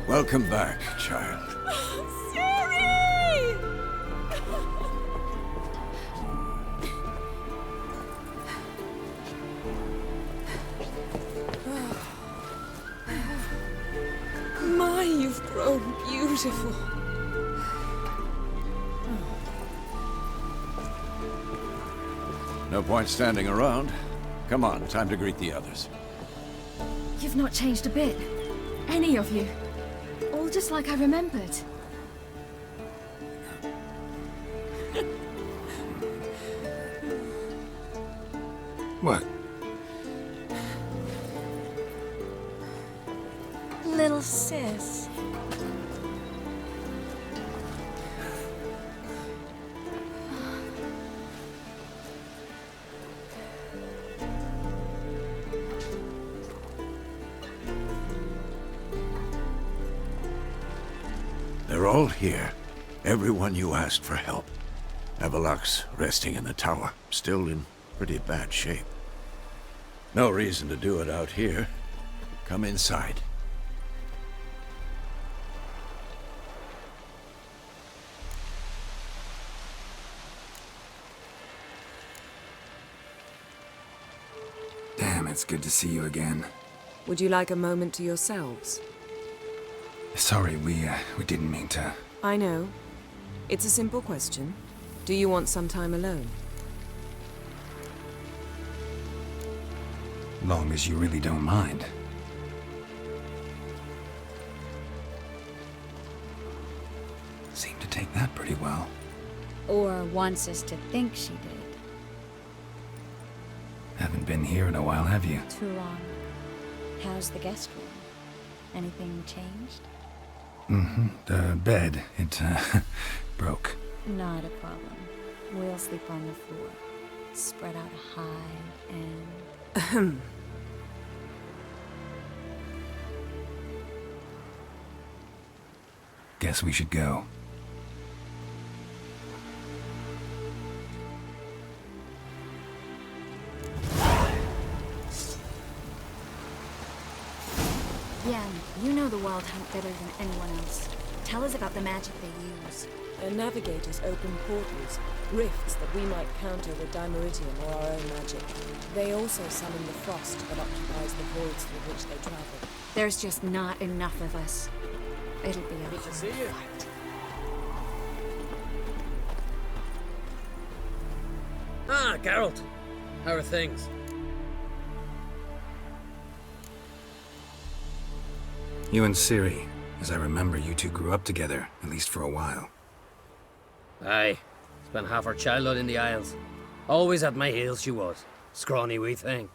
Welcome back, child. Siri! My, you've grown beautiful. No point standing around. Come on, time to greet the others. You've not changed a bit. Any of you. All just like I remembered. What? Little sis. They're all here. Everyone you asked for help. Avalok's resting in the tower, still in pretty bad shape. No reason to do it out here. Come inside. Damn, it's good to see you again. Would you like a moment to yourselves? Sorry, we didn't mean to. I know. It's a simple question. Do you want some time alone? Long as you really don't mind. Seemed to take that pretty well. Or wants us to think she did. Haven't been here in a while, have you? Too long. How's the guest room? Anything changed? The bed, it, broke. Not a problem. We'll sleep on the floor. Spread out a hide and... Guess we should go. Yeah, you know the Wild Hunt better than anyone else. Tell us about the magic they use. Their navigators open portals, rifts that we might counter with Dimeridium or our own magic. They also summon the frost that occupies the voids through which they travel. There's just not enough of us. It'll be a Good to see you. fight. Ah, Geralt. How are things? You and Ciri. As I remember, you two grew up together, at least for a while. Aye. Spent half her childhood in the Isles. Always at my heels she was. Scrawny wee thing.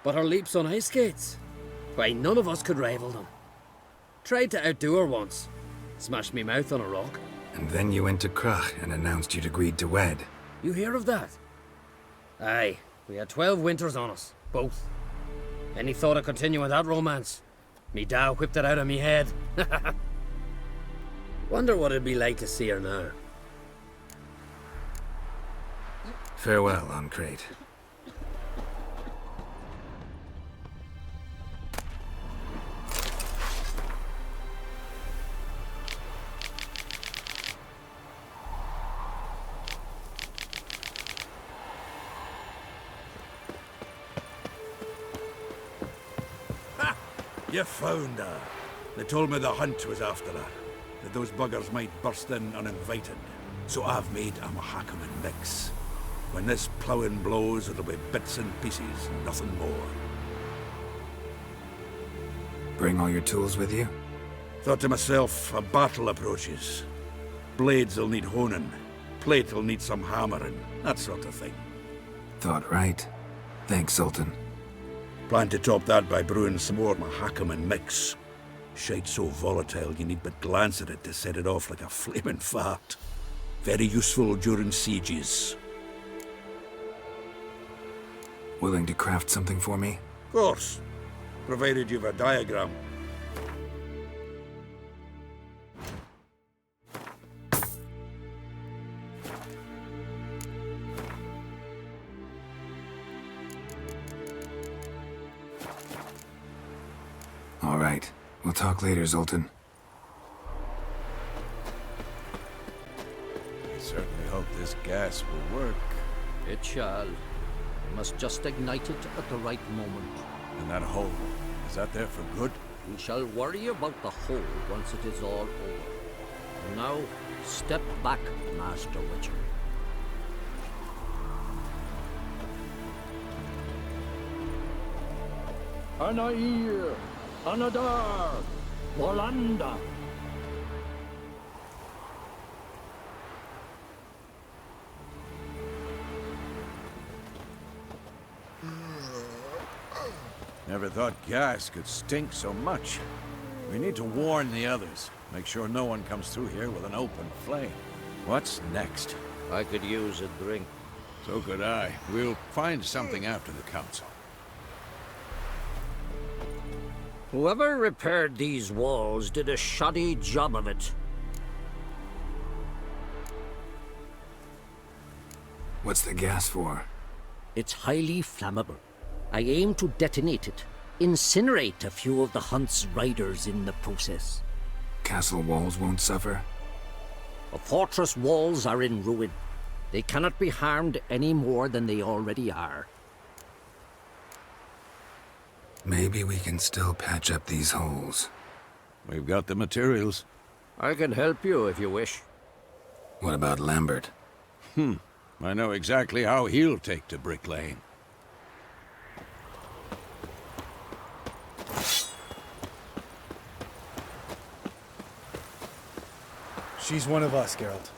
But her leaps on ice skates? Why, none of us could rival them. Tried to outdo her once. Smashed me mouth on a rock. And then you went to Krach and announced you'd agreed to wed. You hear of that? Aye. We had 12 winters on us. Both. Any thought of continuing that romance? Me Dow whipped it out of me head. Wonder what it'd be like to see her now. Farewell, Ancrate. You found her. They told me the hunt was after her, that those buggers might burst in uninvited. So I've made a Mahakaman mix. When this ploughing blows, it'll be bits and pieces, nothing more. Bring all your tools with you? Thought to myself, a battle approaches. Blades will need honing, plate will need some hammering, that sort of thing. Thought right. Thanks, Sultan. Plan to top that by brewing some more Mahakaman mix. Shite so volatile you need but glance at it to set it off like a flaming fart. Very useful during sieges. Willing to craft something for me? Of course, provided you've a diagram. All right. We'll talk later, Zoltan. I certainly hope this gas will work. It shall. We must just ignite it at the right moment. And that hole, is that there for good? We shall worry about the hole once it is all over. And now, step back, Master Witcher. Anair, Anadar, Volanda. Never thought gas could stink so much. We need to warn the others. Make sure no one comes through here with an open flame. What's next? I could use a drink. So could I. We'll find something after the council. Whoever repaired these walls did a shoddy job of it. What's the gas for? It's highly flammable. I aim to detonate it, incinerate a few of the hunt's riders in the process. Castle walls won't suffer? The fortress walls are in ruin. They cannot be harmed any more than they already are. Maybe we can still patch up these holes. We've got the materials. I can help you if you wish. What about Lambert? I know exactly how he'll take to bricklaying. She's one of us, Geralt.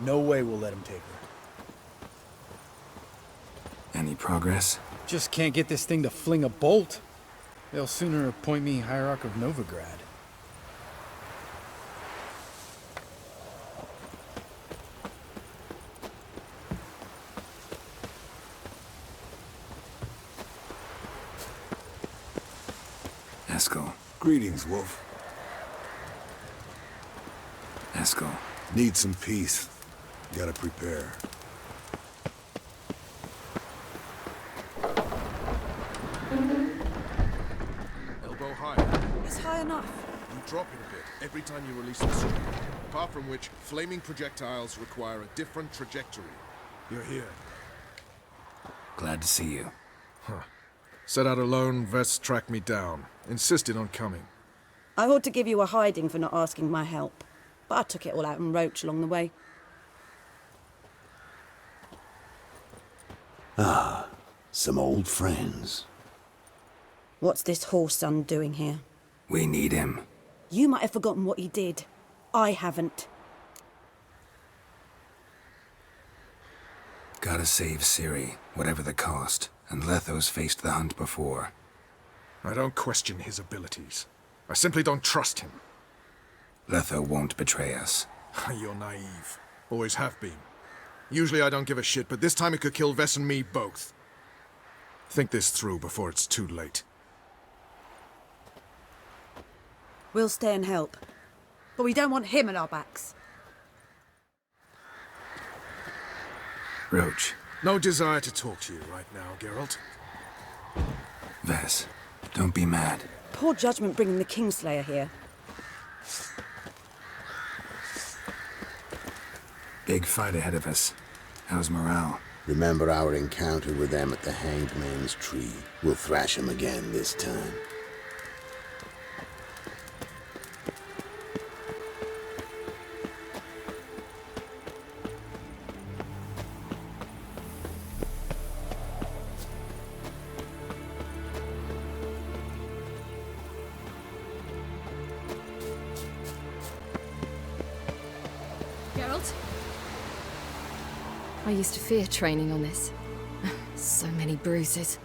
No way we'll let him take her. Any progress? Just can't get this thing to fling a bolt. They'll sooner appoint me Hierarch of Novigrad. Eskel. Greetings, Wolf. Eskel. Need some peace. Gotta prepare. Elbow high. It's high enough. You drop it a bit every time you release the sword. Apart from which, flaming projectiles require a different trajectory. You're here. Glad to see you. Set out alone, Vest tracked me down. Insisted on coming. I ought to give you a hiding for not asking my help, but I took it all out in Roach along the way. Ah, some old friends. What's this horse son doing here? We need him. You might have forgotten what he did. I haven't. Gotta save Ciri, whatever the cost, and Letho's faced the hunt before. I don't question his abilities. I simply don't trust him. Letho won't betray us. You're naive. Always have been. Usually I don't give a shit, but this time it could kill Vess and me both. Think this through before it's too late. We'll stay and help, but we don't want him at our backs. Roach. No desire to talk to you right now, Geralt. Vess, don't be mad. Poor judgment bringing the Kingslayer here. Big fight ahead of us. How's morale? Remember our encounter with them at the Hanged Man's Tree. We'll thrash them again this time. Geralt? I used to fear training on this. So many bruises.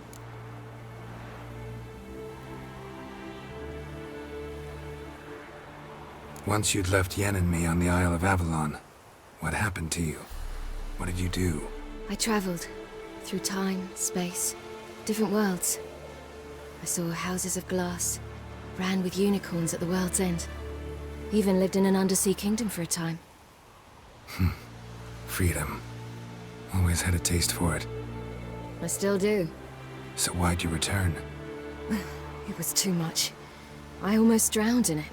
Once you'd left Yen and me on the Isle of Avalon, what happened to you? What did you do? I traveled through time, space, different worlds. I saw houses of glass, ran with unicorns at the world's end. Even lived in an undersea kingdom for a time. Freedom. Always had a taste for it. I still do. So why'd you return? It was too much. I almost drowned in it.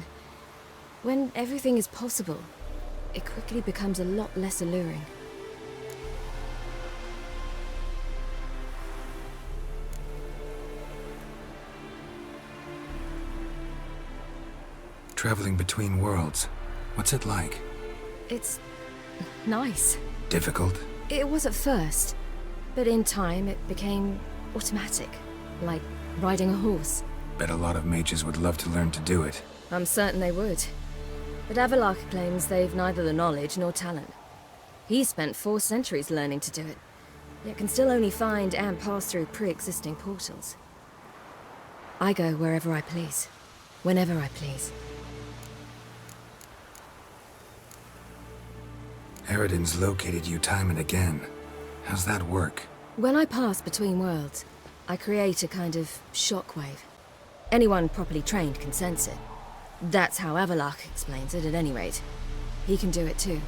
When everything is possible, it quickly becomes a lot less alluring. Traveling between worlds, what's it like? It's nice. Difficult? It was at first, but in time it became automatic, like riding a horse. Bet a lot of mages would love to learn to do it. I'm certain they would. But Avalok claims they've neither the knowledge nor talent. He spent 4 centuries learning to do it, yet can still only find and pass through pre-existing portals. I go wherever I please, whenever I please. Eridan's located you time and again. How's that work? When I pass between worlds, I create a kind of shockwave. Anyone properly trained can sense it. That's how Avalok explains it, at any rate. He can do it too.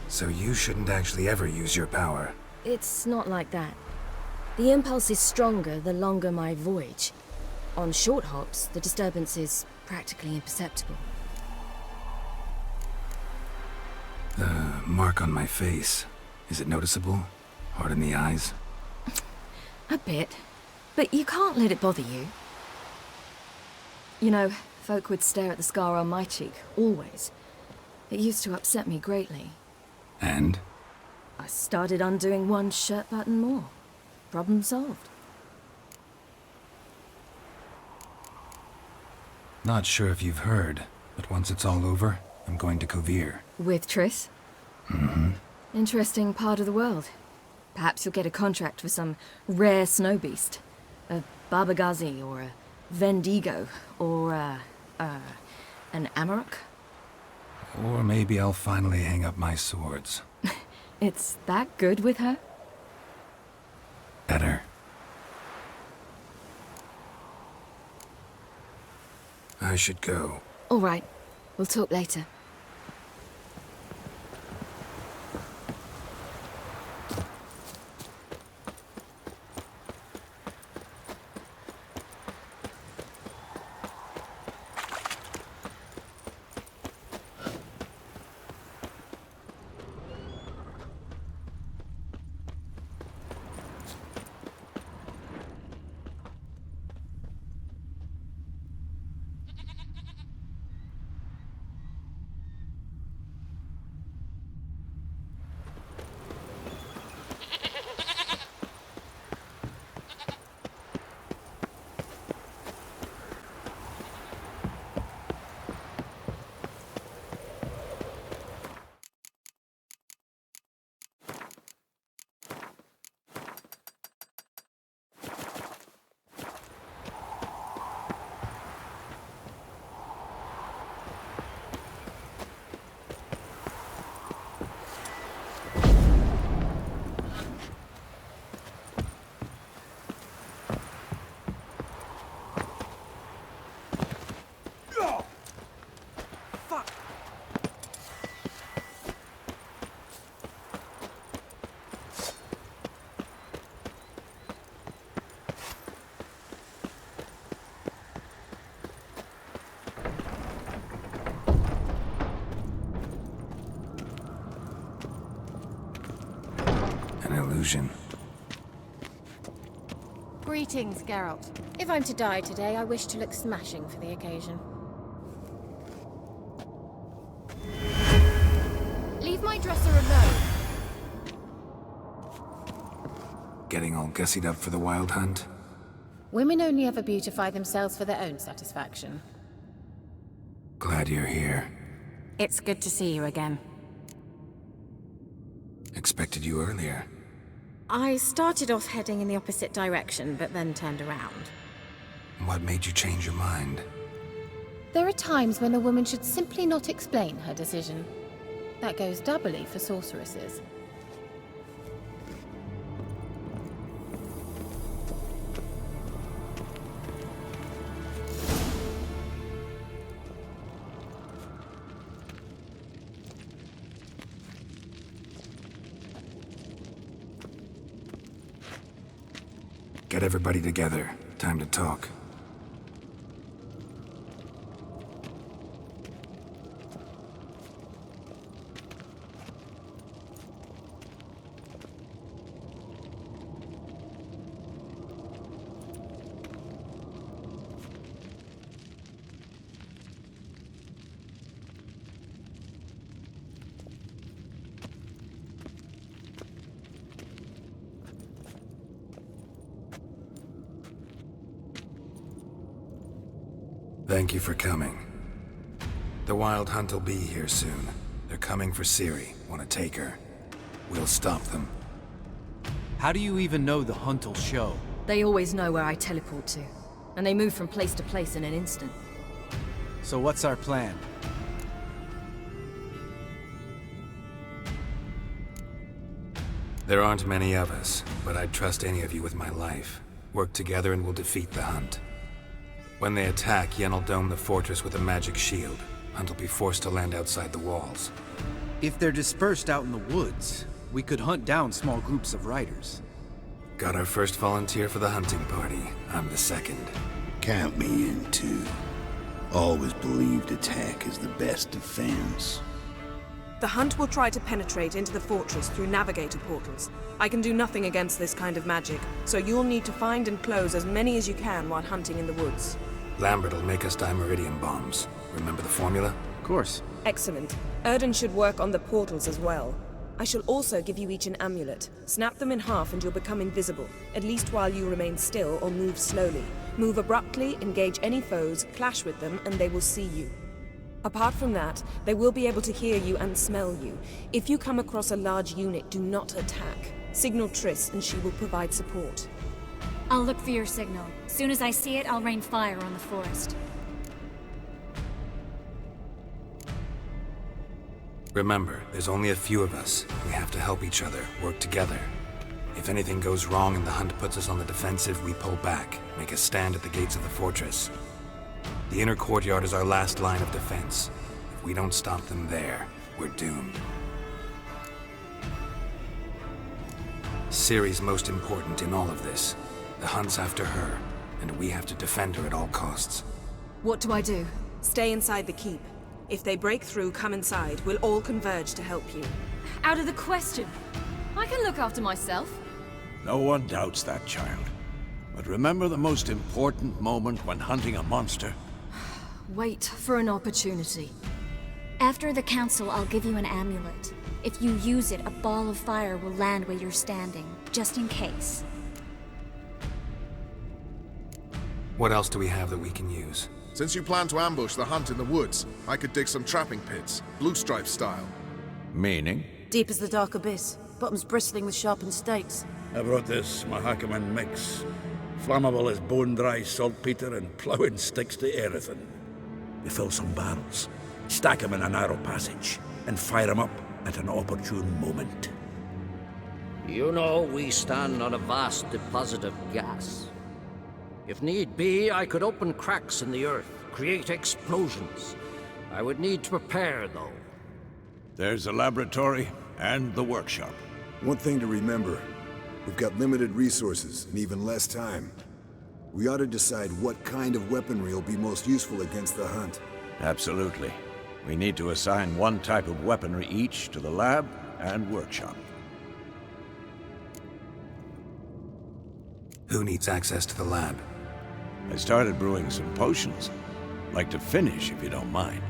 So you shouldn't actually ever use your power. It's not like that. The impulse is stronger the longer my voyage. On short hops, the disturbance is practically imperceptible. The mark on my face, is it noticeable? Hard in the eyes? A bit. But you can't let it bother you. You know, folk would stare at the scar on my cheek, always. It used to upset me greatly. And? I started undoing one shirt button more. Problem solved. Not sure if you've heard, but once it's all over, I'm going to Kovir. With Triss? Mm-hmm. Interesting part of the world. Perhaps you'll get a contract for some rare snow beast. A Barbagazi, or a Vendigo, or an Amarok. Or maybe I'll finally hang up my swords. It's that good with her? Better. I should go. All right. We'll talk later. Illusion. Greetings, Geralt. If I'm to die today, I wish to look smashing for the occasion. Leave my dresser alone. Getting all gussied up for the wild hunt? Women only ever beautify themselves for their own satisfaction. Glad you're here. It's good to see you again. Expected you earlier. I started off heading in the opposite direction, but then turned around. What made you change your mind? There are times when a woman should simply not explain her decision. That goes doubly for sorceresses. Get everybody together. Time to talk. Thank you for coming. The Wild Hunt will be here soon. They're coming for Ciri. Want to take her. We'll stop them. How do you even know the Hunt will show? They always know where I teleport to, and they move from place to place in an instant. So what's our plan? There aren't many of us, but I'd trust any of you with my life. Work together and we'll defeat the Hunt. When they attack, Yen will dome the fortress with a magic shield. Hunt will be forced to land outside the walls. If they're dispersed out in the woods, we could hunt down small groups of riders. Got our first volunteer for the hunting party. I'm the second. Count me in too. Always believed attack is the best defense. The Hunt will try to penetrate into the fortress through navigator portals. I can do nothing against this kind of magic, so you'll need to find and close as many as you can while hunting in the woods. Lambert will make us dimeridium bombs. Remember the formula? Of course. Excellent. Erden should work on the portals as well. I shall also give you each an amulet. Snap them in half and you'll become invisible, at least while you remain still or move slowly. Move abruptly, engage any foes, clash with them, and they will see you. Apart from that, they will be able to hear you and smell you. If you come across a large unit, do not attack. Signal Triss and she will provide support. I'll look for your signal. Soon as I see it, I'll rain fire on the forest. Remember, there's only a few of us. We have to help each other, work together. If anything goes wrong and the Hunt puts us on the defensive, we pull back, make a stand at the gates of the fortress. The inner courtyard is our last line of defense. If we don't stop them there, we're doomed. Ciri's most important in all of this. The Hunt's after her, and we have to defend her at all costs. What do I do? Stay inside the keep. If they break through, come inside. We'll all converge to help you. Out of the question. I can look after myself. No one doubts that, child. But remember the most important moment when hunting a monster? Wait for an opportunity. After the council, I'll give you an amulet. If you use it, a ball of fire will land where you're standing, just in case. What else do we have that we can use? Since you plan to ambush the Hunt in the woods, I could dig some trapping pits, blue stripe style. Meaning? Deep as the dark abyss, bottoms bristling with sharpened stakes. I brought this Mahakaman mix. Flammable as bone-dry saltpeter and ploughing sticks to everything. We fill some barrels, stack them in a narrow passage, and fire them up at an opportune moment. You know, we stand on a vast deposit of gas. If need be, I could open cracks in the earth, create explosions. I would need to prepare, though. There's a laboratory and the workshop. One thing to remember, we've got limited resources and even less time. We ought to decide what kind of weaponry will be most useful against the Hunt. Absolutely. We need to assign one type of weaponry each to the lab and workshop. Who needs access to the lab? I started brewing some potions. Like to finish, if you don't mind.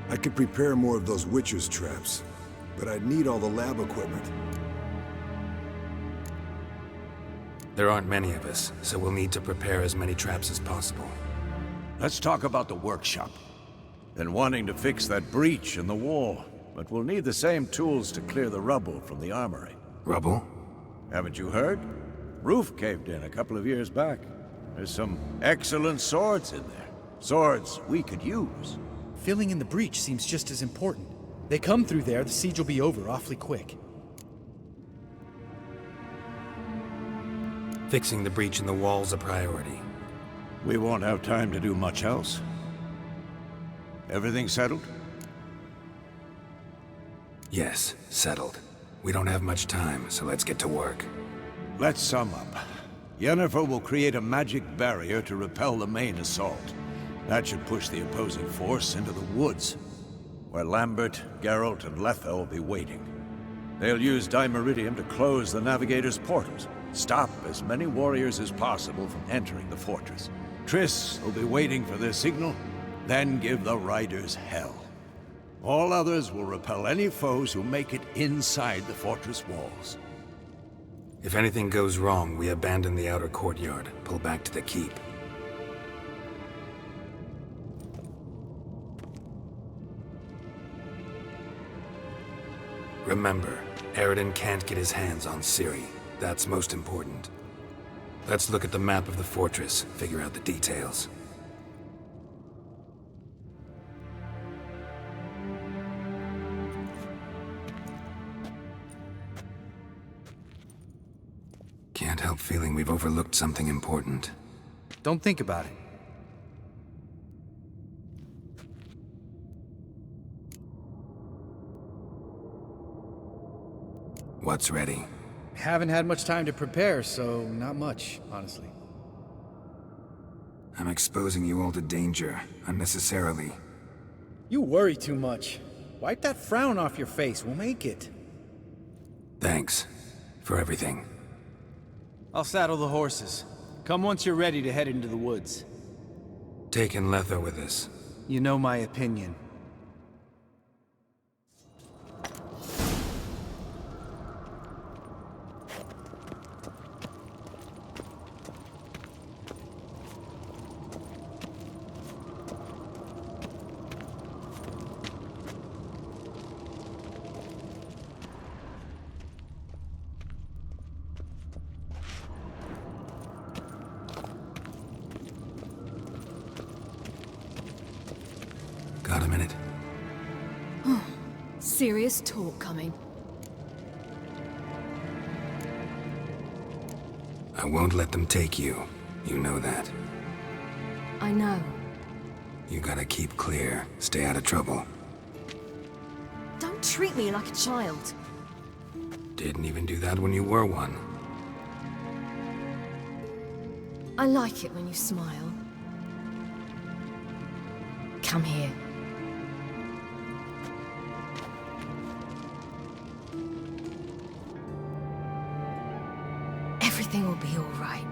I could prepare more of those Witcher's traps, but I'd need all the lab equipment. There aren't many of us, so we'll need to prepare as many traps as possible. Let's talk about the workshop. Been wanting to fix that breach in the wall, but we'll need the same tools to clear the rubble from the armory. Rubble? Haven't you heard? Roof caved in a couple of years back. There's some excellent swords in there. Swords we could use. Filling in the breach seems just as important. They come through there, the siege will be over awfully quick. Fixing the breach in the wall's a priority. We won't have time to do much else. Everything settled? Yes, settled. We don't have much time, so let's get to work. Let's sum up. Yennefer will create a magic barrier to repel the main assault. That should push the opposing force into the woods, where Lambert, Geralt, and Letha will be waiting. They'll use dimeridium to close the navigator's portals, stop as many warriors as possible from entering the fortress. Triss will be waiting for their signal, then give the riders hell. All others will repel any foes who make it inside the fortress walls. If anything goes wrong, we abandon the outer courtyard, pull back to the keep. Remember, Eridan can't get his hands on Ciri. That's most important. Let's look at the map of the fortress, figure out the details. Can't help feeling we've overlooked something important. Don't think about it. What's ready? Haven't had much time to prepare, so not much, honestly. I'm exposing you all to danger, unnecessarily. You worry too much. Wipe that frown off your face, we'll make it. Thanks. For everything. I'll saddle the horses. Come once you're ready to head into the woods. Taking Letho with us. You know my opinion. Got a minute? Serious talk coming. I won't let them take you. You know that. I know. You gotta keep clear. Stay out of trouble. Don't treat me like a child. Didn't even do that when you were one. I like it when you smile. Come here. Everything will be all right.